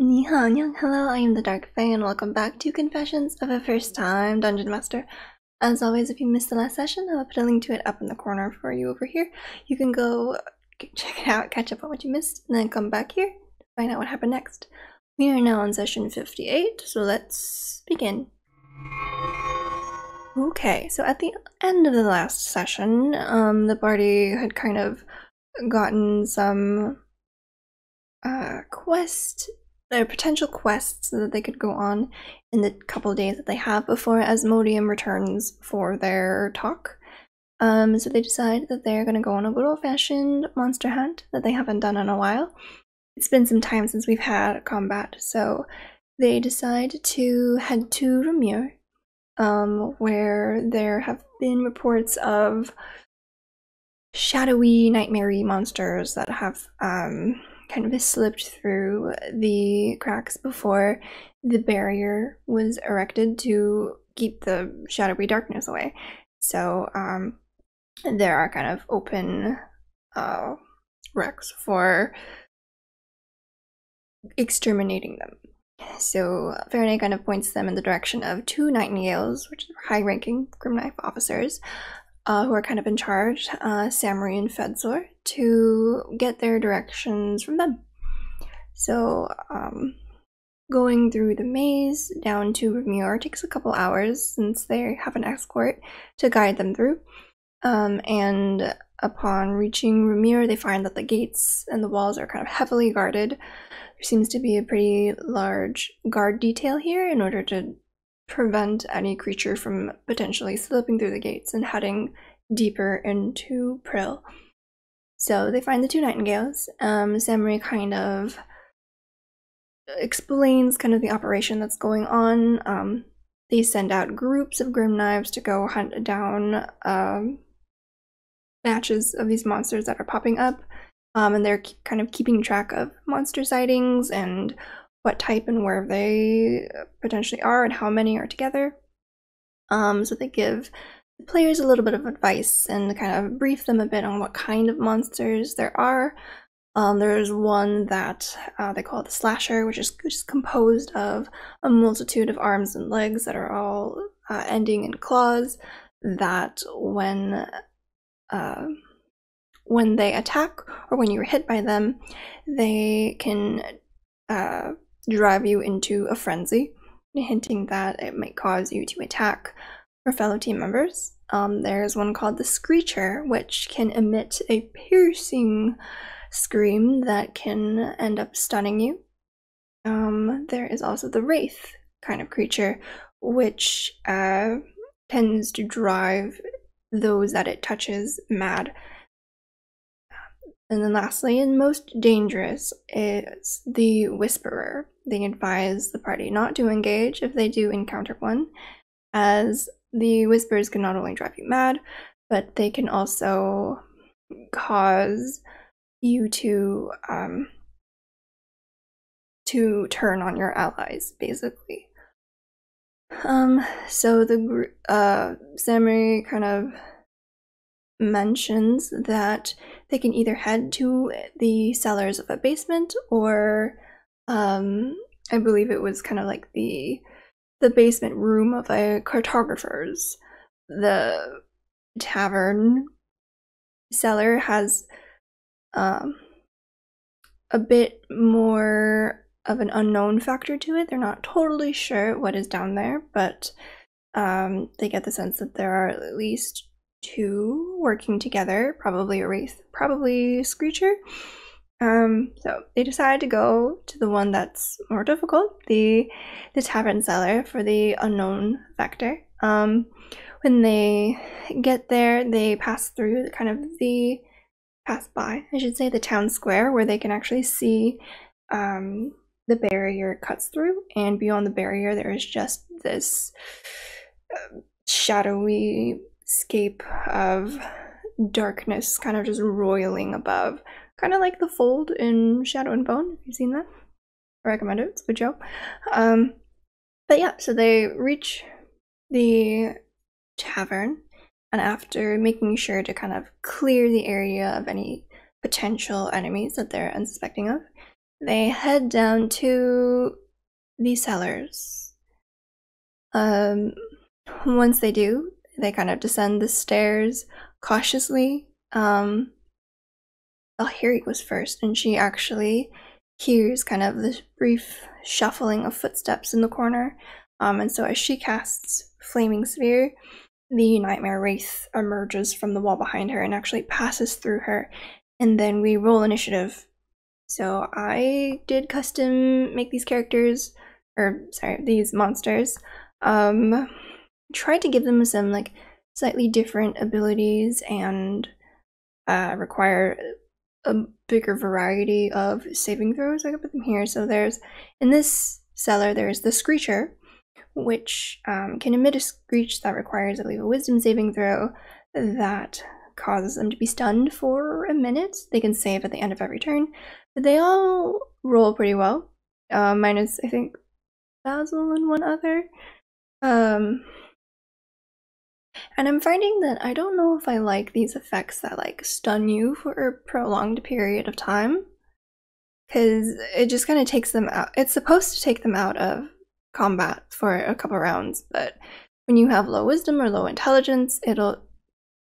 Hello, I am the Dark Fae, and welcome back to Confessions of a First-Time Dungeon Master. As always, if you missed the last session, I'll put a link to it up in the corner for you over here. You can go check it out, catch up on what you missed, and then come back here to find out what happened next. We are now on session 58, so let's begin. Okay, so at the end of the last session, the party had kind of gotten some potential quests that they could go on in the couple of days that they have before Asmodeum returns for their talk. So they decide that they're going to go on a good old-fashioned monster hunt that they haven't done in a while. It's been some time since we've had combat, so they decide to head to Ramir, where there have been reports of shadowy, nightmare-y monsters that have kind of slipped through the cracks before the barrier was erected to keep the shadowy darkness away. So there are kind of open wrecks for exterminating them. So Faraday kind of points them in the direction of two Nightingales, which are high-ranking Grimknife officers, who are kind of in charge, Samri and Fedzor, to get their directions from them. So, going through the maze down to Ramir takes a couple hours since they have an escort to guide them through. And upon reaching Ramir, they find that the gates and the walls are kind of heavily guarded. There seems to be a pretty large guard detail here in order to prevent any creature from potentially slipping through the gates and heading deeper into Prill. So they find the two Nightingales. Samri kind of explains kind of the operation that's going on. They send out groups of Grimknives to go hunt down batches of these monsters that are popping up, and they're kind of keeping track of monster sightings and what type and where they potentially are and how many are together. So they give the players a little bit of advice and kind of brief them a bit on what kind of monsters there are. There's one that they call the Slasher, which is just composed of a multitude of arms and legs that are all ending in claws, that when they attack or when you're hit by them, they can drive you into a frenzy, hinting that it might cause you to attack your fellow team members. There's one called the Screecher, which can emit a piercing scream that can end up stunning you. There is also the Wraith kind of creature, which tends to drive those that it touches mad. And then lastly, and most dangerous, is the Whisperer. They advise the party not to engage if they do encounter one, as the Whisperers can not only drive you mad, but they can also cause you to turn on your allies, basically. So the Samri kind of mentions that they can either head to the cellars of a basement, or I believe it was kind of like the basement room of a cartographer's. The tavern cellar has a bit more of an unknown factor to it. They're not totally sure what is down there, but they get the sense that there are at least two working together, probably a Wraith, probably a Screecher. So they decide to go to the one that's more difficult, the tavern cellar, for the unknown factor. When they get there, they pass through the town square, where they can actually see the barrier cuts through, and beyond the barrier there is just this shadowy scape of darkness kind of just roiling above, kind of like the Fold in Shadow and Bone, if you've seen that. I recommend it, it's a good show. But yeah, so they reach the tavern, and after making sure to kind of clear the area of any potential enemies that they're unsuspecting of, they head down to the cellars. Once they do, they kind of descend the stairs cautiously. Valkyrie was first, and she actually hears kind of this brief shuffling of footsteps in the corner. And so as she casts Flaming Sphere, the Nightmare Wraith emerges from the wall behind her and actually passes through her. And then we roll initiative. So I did custom make these characters, these monsters. Tried to give them some like slightly different abilities and require a bigger variety of saving throws. I could put them here. So there's, in this cellar, there's the Screecher, which can emit a screech that requires, I believe, a wisdom saving throw that causes them to be stunned for a minute. They can save at the end of every turn, but they all roll pretty well, minus, I think, Basil and one other. And I'm finding that I don't know if I like these effects that like stun you for a prolonged period of time, because it just kind of takes them out. It's supposed to take them out of combat for a couple rounds, but when you have low wisdom or low intelligence,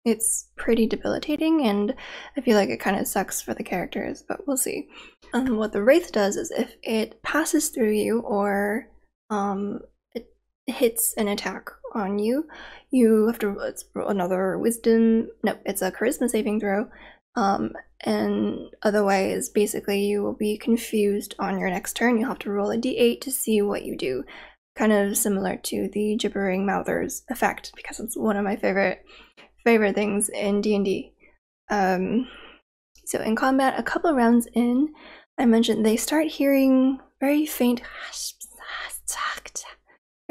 it's pretty debilitating, and I feel like it kind of sucks for the characters, but we'll see. What the Wraith does is if it passes through you or it hits an attack on you, you have to roll another wisdom, no, it's a charisma saving throw, and otherwise basically you will be confused on your next turn. You'll have to roll a d8 to see what you do, kind of similar to the Gibbering Mouthers effect, because it's one of my favorite things in D&D. So in combat, a couple rounds in, I mentioned they start hearing very faint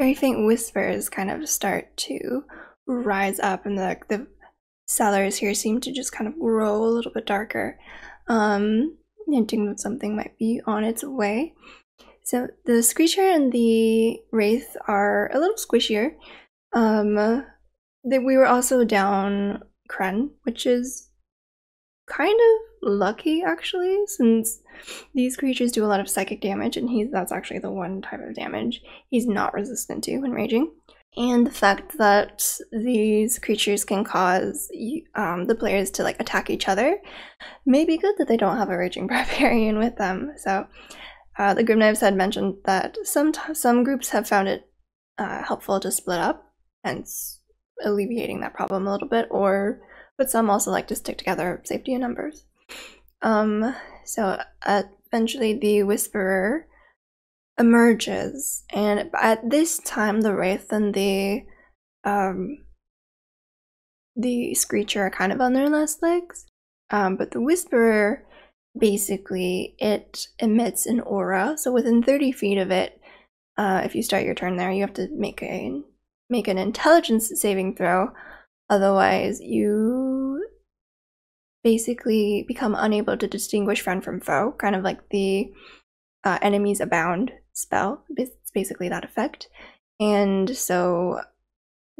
whispers kind of start to rise up, and the cellars here seem to just kind of grow a little bit darker, hinting that something might be on its way. So the Screecher and the Wraith are a little squishier. We were also down Kren, which is kind of lucky actually, since these creatures do a lot of psychic damage, and that's actually the one type of damage he's not resistant to when raging. And the fact that these creatures can cause the players to like attack each other may be good that they don't have a raging barbarian with them. So the Grimknives had mentioned that some groups have found it helpful to split up, hence alleviating that problem a little bit, but some also like to stick together, safety in numbers. So eventually the Whisperer emerges, and at this time the Wraith and the Screecher are kind of on their last legs, but the Whisperer, basically it emits an aura, so within 30 feet of it, if you start your turn there, you have to make an intelligence saving throw, otherwise you basically become unable to distinguish friend from foe, kind of like the enemies abound spell. It's basically that effect. And so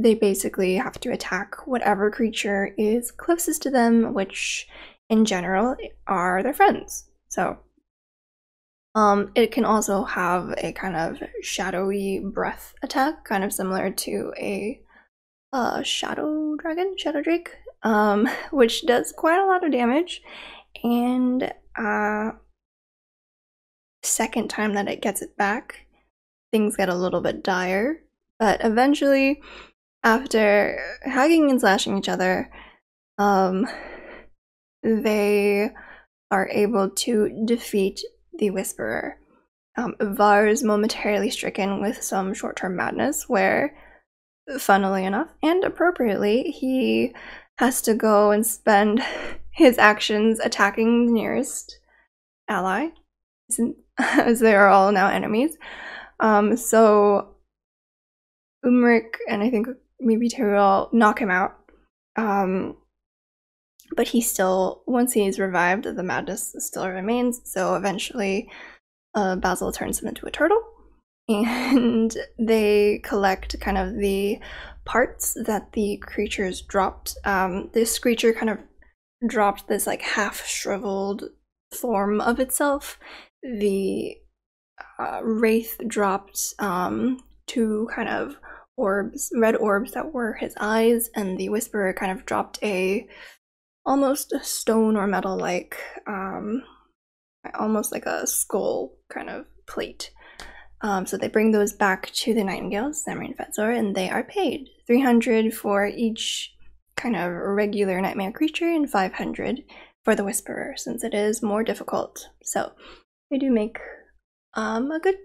they basically have to attack whatever creature is closest to them, which in general are their friends. So it can also have a kind of shadowy breath attack, kind of similar to a shadow drake, which does quite a lot of damage. And second time that it gets it back, things get a little bit dire, but eventually, after hugging and slashing each other, they are able to defeat the Whisperer. Var is momentarily stricken with some short-term madness, where, funnily enough, and appropriately, he has to go and spend his actions attacking the nearest ally, as they are all now enemies. So Umric and I think maybe Tyrell knock him out. But he still, once he's revived, the madness still remains, so eventually Basil turns him into a turtle, and they collect kind of the parts that the creatures dropped. This creature kind of dropped this like half-shriveled form of itself, the Wraith dropped 2 kind of orbs, red orbs that were his eyes, and the Whisperer kind of dropped almost a stone or metal like, almost like a skull kind of plate. So they bring those back to the Nightingales, Samurai and Fetsor, and they are paid 300 for each kind of regular nightmare creature and 500 for the Whisperer, since it is more difficult. So they do make a good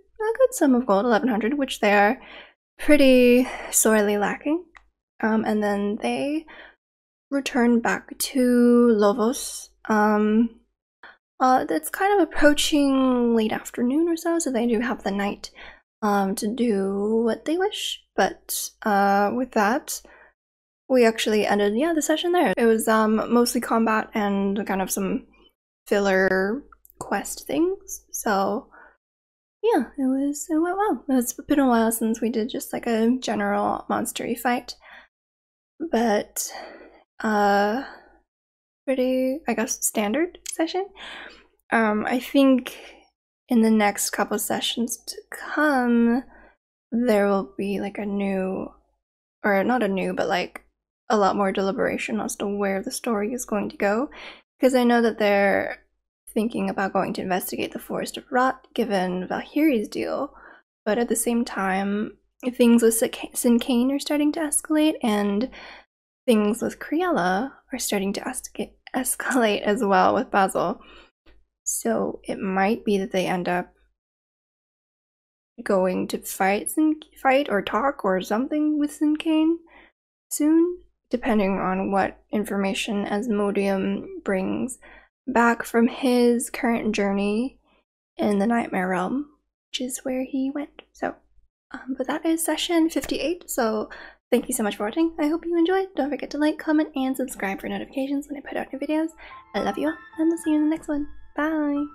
sum of gold, 1100, which they are pretty sorely lacking. And then they return back to Lovos. It's kind of approaching late afternoon or so they do have the night to do what they wish. But with that, we actually ended the session there. It was mostly combat and kind of some filler quest things. So yeah, it went well. It's been a while since we did just like a general monstery fight, but pretty, I guess, standard session. I think in the next couple sessions to come, there will be like a new, or not a new, but like a lot more deliberation as to where the story is going to go, because I know that they're thinking about going to investigate the Forest of Rot, given Valhyrie's deal, but at the same time, things with Sin'Cain are starting to escalate, and things with Criella are starting to escalate as well with Basil. So it might be that they end up going to fight or talk or something with Sin'Cain soon, depending on what information Asmodeum brings back from his current journey in the Nightmare Realm, which is where he went. So, but that is session 58, so thank you so much for watching. I hope you enjoyed. Don't forget to like, comment, and subscribe for notifications when I put out new videos. I love you all, and I'll see you in the next one. Bye!